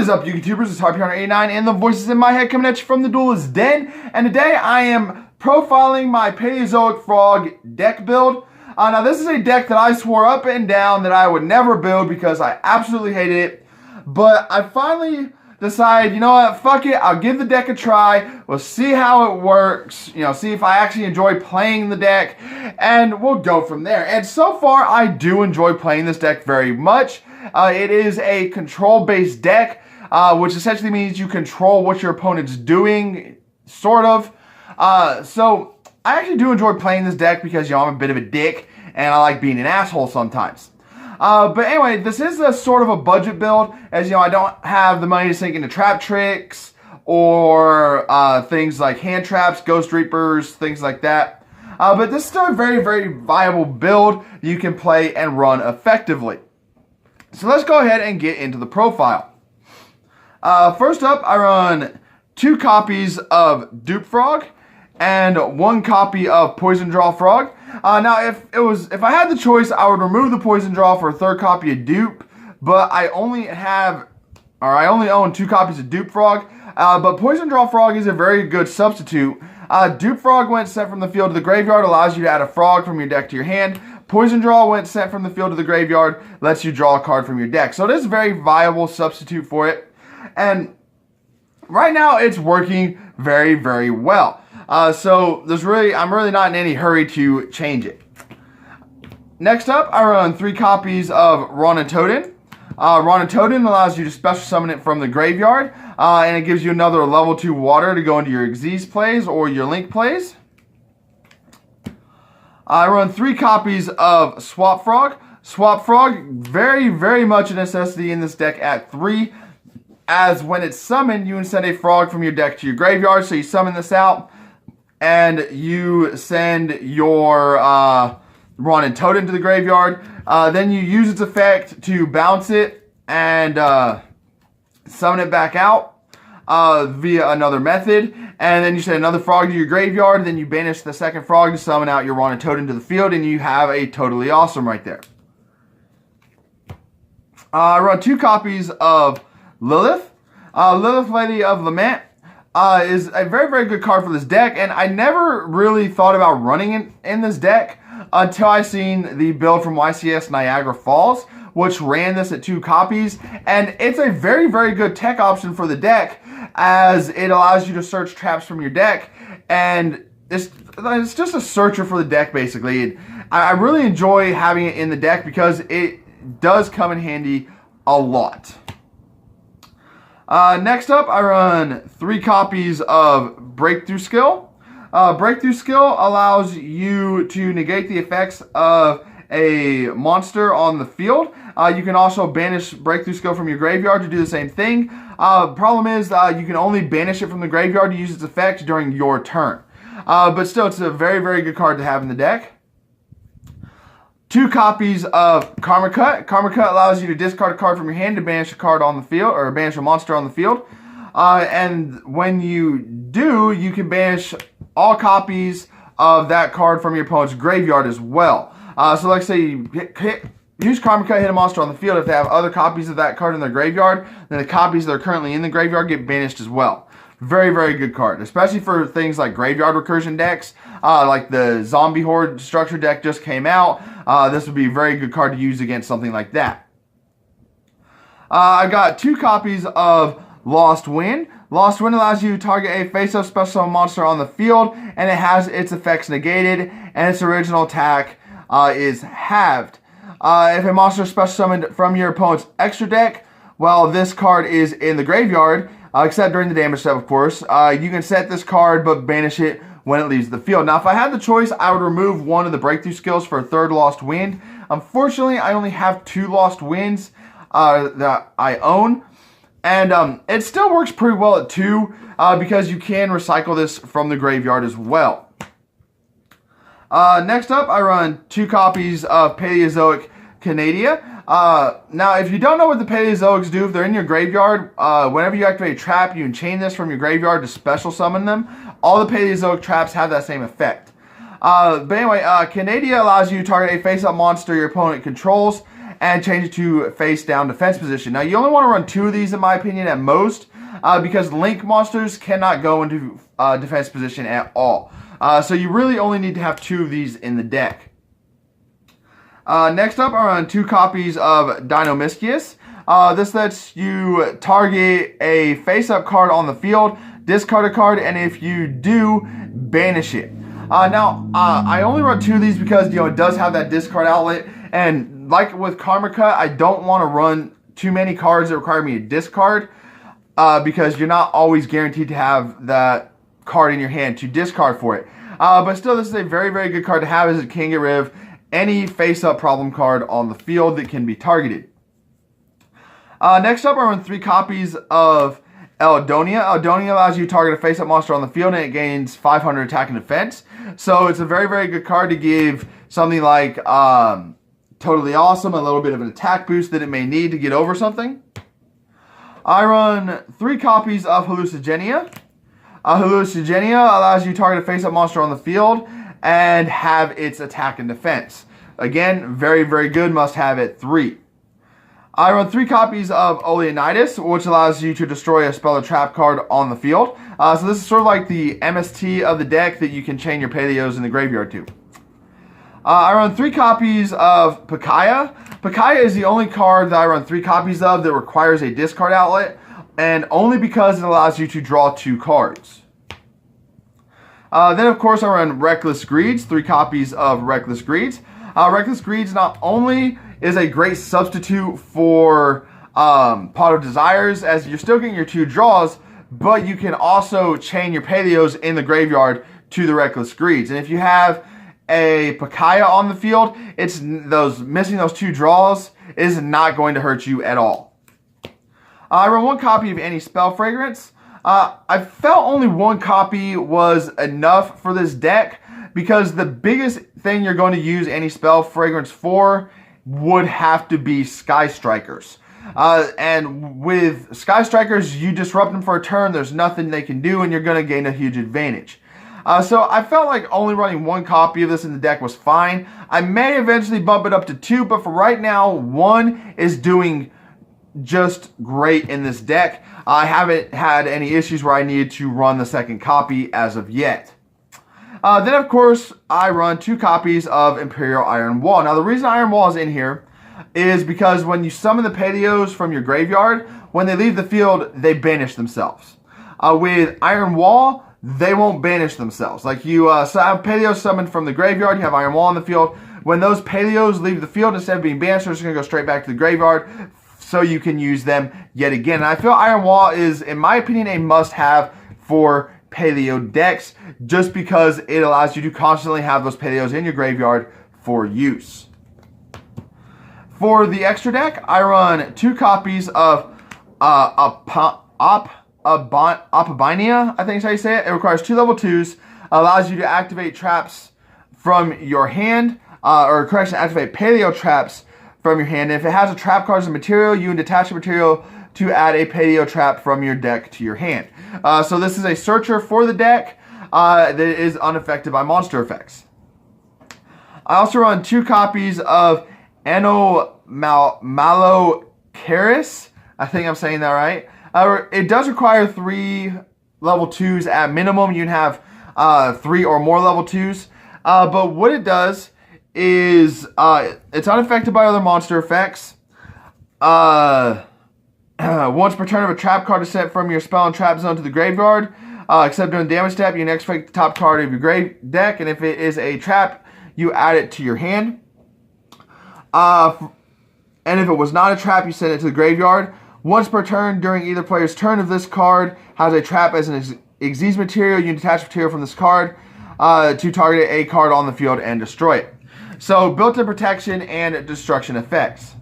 What is up, you YouTubers? It's Harpy89 and the voices in my head coming at you from the Duelist Den. And today I am profiling my Paleozoic frog deck build. Now this is a deck that I swore up and down that I would never build because I absolutely hated it. But I finally decided, you know what, fuck it, I'll give the deck a try. We'll see how it works, see if I actually enjoy playing the deck, and we'll go from there. And so far, I do enjoy playing this deck very much. It is a control-based deck, which essentially means you control what your opponent's doing, sort of. So I actually do enjoy playing this deck because, I'm a bit of a dick, and I like being an asshole sometimes. But anyway, this is a sort of a budget build, as I don't have the money to sink into trap tricks, or things like hand traps, ghost reapers, things like that. But this is still a very, very viable build you can play and run effectively. So let's go ahead and get into the profile. First up, I run 2 copies of Dupe Frog and 1 copy of Poison Draw Frog. Now, if I had the choice, I would remove the Poison Draw for a 3rd copy of Dupe, but I only own 2 copies of Dupe Frog. But Poison Draw Frog is a very good substitute. Dupe Frog, when sent from the field to the graveyard, allows you to add a frog from your deck to your hand. Poison Draw, when sent from the field to the graveyard, lets you draw a card from your deck. So it is a very viable substitute for it. And right now, it's working very, very well. So I'm really not in any hurry to change it. Next up, I run 3 copies of Ronatoden. Ronatoden allows you to special summon it from the graveyard, and it gives you another level 2 water to go into your Xyz plays or your Link plays. I run 3 copies of Swap Frog. Swap Frog, very, very much a necessity in this deck at 3, as when it's summoned, you can send a frog from your deck to your graveyard. So you summon this out, and you send your Ronatoden to the graveyard. Then you use its effect to bounce it and summon it back out via another method. And then you send another frog to your graveyard, and then you banish the 2nd frog to summon out your Ronatoden to the field, and you have a totally awesome right there. I run 2 copies of Lilith. Lilith, Lady of Lament, is a very, very good card for this deck, and I never really thought about running it in this deck until I seen the build from YCS Niagara Falls, which ran this at 2 copies, and it's a very, very good tech option for the deck, as it allows you to search traps from your deck, and it's just a searcher for the deck, basically. I really enjoy having it in the deck because it does come in handy a lot. Next up, I run 3 copies of Breakthrough Skill. Breakthrough Skill allows you to negate the effects of a monster on the field. You can also banish Breakthrough Skill from your graveyard to do the same thing. Problem is, you can only banish it from the graveyard to use its effect during your turn. But still, it's a very, very good card to have in the deck. 2 copies of Karma Cut. Karma Cut allows you to discard a card from your hand to banish a card on the field, or banish a monster on the field. And when you do, you can banish all copies of that card from your opponent's graveyard as well. So like say you use Karma Cut, hit a monster on the field. If they have other copies of that card in their graveyard, then the copies that are currently in the graveyard get banished as well. Very, very good card, especially for things like graveyard recursion decks, like the Zombie Horde structure deck just came out. This would be a very good card to use against something like that. I got 2 copies of Lost Wind. Lost Wind allows you to target a face-up special summon monster on the field, and it has its effects negated, and its original attack is halved. If a monster is special summoned from your opponent's extra deck, well, this card is in the graveyard, except during the damage step, of course. You can set this card, but banish it when it leaves the field. Now, if I had the choice, I would remove 1 of the Breakthrough Skills for a 3rd Lost Wind. Unfortunately, I only have 2 Lost Winds that I own. And it still works pretty well at 2, because you can recycle this from the graveyard as well. Next up, I run 2 copies of Paleozoic Canadia. Now, if you don't know what the Paleozoics do, if they're in your graveyard, whenever you activate a trap, you can chain this from your graveyard to special summon them. All the Paleozoic traps have that same effect. But anyway, Canadia allows you to target a face-up monster your opponent controls, and change it to face down defense position. Now you only want to run 2 of these in my opinion at most, because link monsters cannot go into defense position at all. So you really only need to have 2 of these in the deck. Next up, I run 2 copies of Dinomischus. This lets you target a face-up card on the field, discard a card, and if you do, banish it. I only run 2 of these because it does have that discard outlet, and like with Karmika, I don't want to run too many cards that require me to discard, because you're not always guaranteed to have that card in your hand to discard for it. But still, this is a very, very good card to have, as it can get rid of any face-up problem card on the field that can be targeted. Next up, I run 3 copies of Eldonia. Eldonia allows you to target a face-up monster on the field, and it gains 500 attack and defense. So it's a very, very good card to give something like Totally Awesome a little bit of an attack boost that it may need to get over something. I run 3 copies of Hallucigenia. Hallucigenia allows you to target a face-up monster on the field and have its attack and defense. Again, very, very good, must have at 3. I run 3 copies of Oleanitis, which allows you to destroy a spell or trap card on the field. So this is sort of like the MST of the deck that you can chain your Paleos in the graveyard to. I run 3 copies of Tahlequah. Tahlequah is the only card that I run 3 copies of that requires a discard outlet, and only because it allows you to draw 2 cards. Then, of course, I run Reckless Greeds, 3 copies of Reckless Greeds. Reckless Greeds not only is a great substitute for Pot of Desires, as you're still getting your 2 draws, but you can also chain your Paleos in the graveyard to the Reckless Greeds. And if you have a Tahlequah on the field, it's missing those 2 draws is not going to hurt you at all. I run 1 copy of Any Spell Fragrance. I felt only 1 copy was enough for this deck, because the biggest thing you're going to use Any Spell Fragrance for would have to be Sky Strikers. And with Sky Strikers, you disrupt them for a turn, there's nothing they can do, and you're going to gain a huge advantage. So I felt like only running 1 copy of this in the deck was fine. I may eventually bump it up to 2, but for right now, 1 is doing just great in this deck. I haven't had any issues where I needed to run the 2nd copy as of yet. Then, of course, I run 2 copies of Imperial Iron Wall. Now, the reason Iron Wall is in here is because when you summon the Paleos from your graveyard, when they leave the field, they banish themselves. With Iron Wall, they won't banish themselves. Like you have Paleos summoned from the graveyard, you have Iron Wall on the field. When those Paleos leave the field, instead of being banished, they're just going to go straight back to the graveyard, so you can use them yet again. And I feel Iron Wall is, in my opinion, a must-have for Paleo decks, just because it allows you to constantly have those Paleos in your graveyard for use. For the extra deck, I run 2 copies of Opabinia, I think is how you say it. It requires 2 level 2s, allows you to activate traps from your hand, activate Paleo traps from your hand. And if it has a trap card as a material, you can detach the material to add a Paleo trap from your deck to your hand. So this is a searcher for the deck that is unaffected by monster effects. I also run 2 copies of Malocaris. I think I'm saying that right. It does require 3 level 2s at minimum. You can have 3 or more level 2s. But what it does is it's unaffected by other monster effects. Once per turn, of a trap card is sent from your spell and trap zone to the graveyard. Except during the damage step, you can extract the top card of your grave deck, and if it is a trap, you add it to your hand. And if it was not a trap, you send it to the graveyard. Once per turn, during either player's turn, if this card has a trap as an Xyz material, you can detach material from this card to target a card on the field and destroy it. So, built-in protection and destruction effects.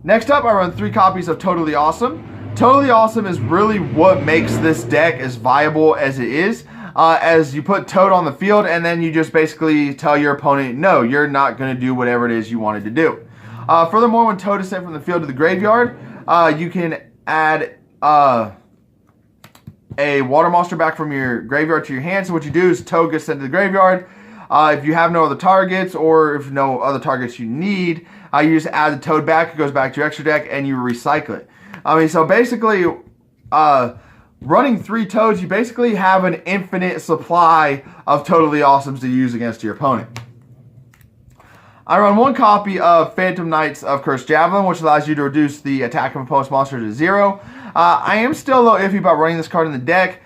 Next up, I run 3 copies of Totally Awesome. Totally Awesome is really what makes this deck as viable as it is. As you put Toad on the field, and then you just basically tell your opponent, no, you're not going to do whatever it is you wanted to do. Furthermore, when Toad is sent from the field to the graveyard, you can add a water monster back from your graveyard to your hand. So what you do is Toad gets sent to the graveyard. If you have no other targets, or if no other targets you need, you just add the toad back. It goes back to your extra deck, and you recycle it. I mean, so basically, running 3 toads, you basically have an infinite supply of Totally Awesomes to use against your opponent. I run 1 copy of Phantom Knights of Cursed Javelin, which allows you to reduce the attack of opponent's monster to 0. I am still a little iffy about running this card in the deck,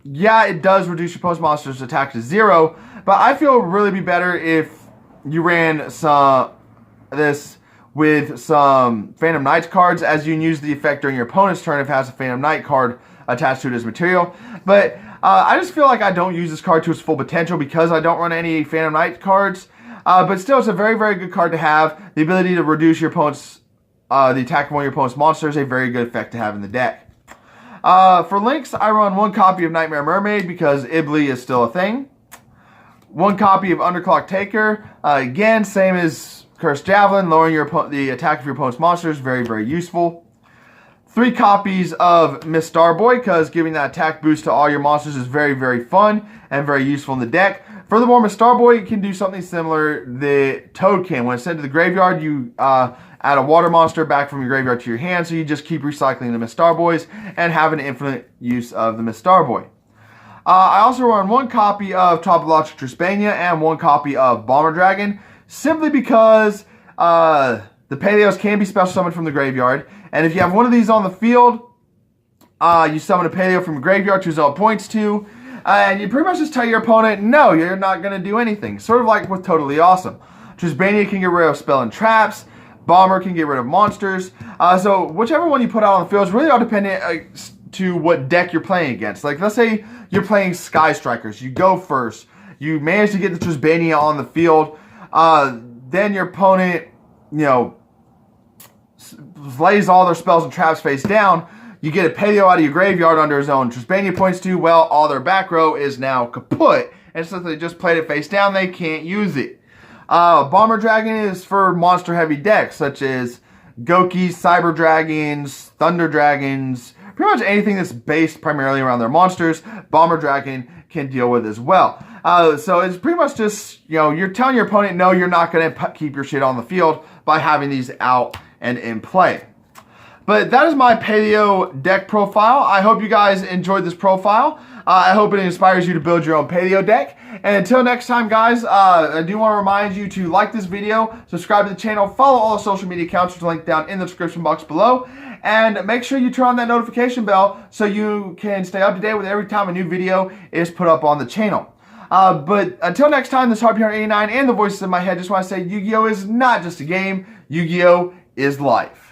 yeah, it does reduce your opponent's monster's attack to 0, but I feel it would really be better if you ran this with some Phantom Knights cards, as you can use the effect during your opponent's turn if it has a Phantom Knight card attached to it as material. But I just feel like I don't use this card to its full potential because I don't run any Phantom Knight cards. But still, it's a very, very good card to have. The ability to reduce your opponent's the attack of one of your opponent's monsters is a very good effect to have in the deck. For links, I run 1 copy of Nightmare Mermaid because Ibly is still a thing. 1 copy of Underclock Taker. Again, same as Cursed Javelin, lowering the attack of your opponent's monsters, very, very useful. 3 copies of Miss Starboy, because giving that attack boost to all your monsters is very, very fun and very useful in the deck. Furthermore, Miss Starboy can do something similar that Toad can. When it's sent to the graveyard, you add a water monster back from your graveyard to your hand, so you just keep recycling the Miss Starboys and have an infinite use of the Miss Starboy. I also run 1 copy of Topologic Trispania and 1 copy of Bomber Dragon, simply because the Paleos can be special summoned from the graveyard, and if you have one of these on the field, you summon a Paleo from your graveyard to result points to, and you pretty much just tell your opponent, no, you're not going to do anything. Sort of like with Totally Awesome. Trispania can get rid of spell and traps, Bomber can get rid of monsters, so whichever one you put out on the field is really all dependent to what deck you're playing against. Like, let's say you're playing Sky Strikers, you go first, you manage to get the Trispania on the field, then your opponent, you know, lays all their spells and traps face down, you get a Paleo out of your graveyard under his own Trispania points to, well, all their back row is now kaput, and since they just played it face down, they can't use it. Bomber Dragon is for monster heavy decks, such as Gokis, Cyber Dragons, Thunder Dragons, pretty much anything that's based primarily around their monsters, Bomber Dragon can deal with as well. So it's pretty much just, you know, you're telling your opponent, no, you're not going to keep your shit on the field by having these out and in play. But that is my Paleo deck profile. I hope you guys enjoyed this profile. I hope it inspires you to build your own Paleo deck. And until next time, guys, I do want to remind you to like this video, subscribe to the channel, follow all the social media accounts, which are linked down in the description box below, and make sure you turn on that notification bell so you can stay up to date with every time a new video is put up on the channel. But until next time, this is Harpy89 and the voices in my head just want to say Yu-Gi-Oh! Is not just a game, Yu-Gi-Oh! Is life.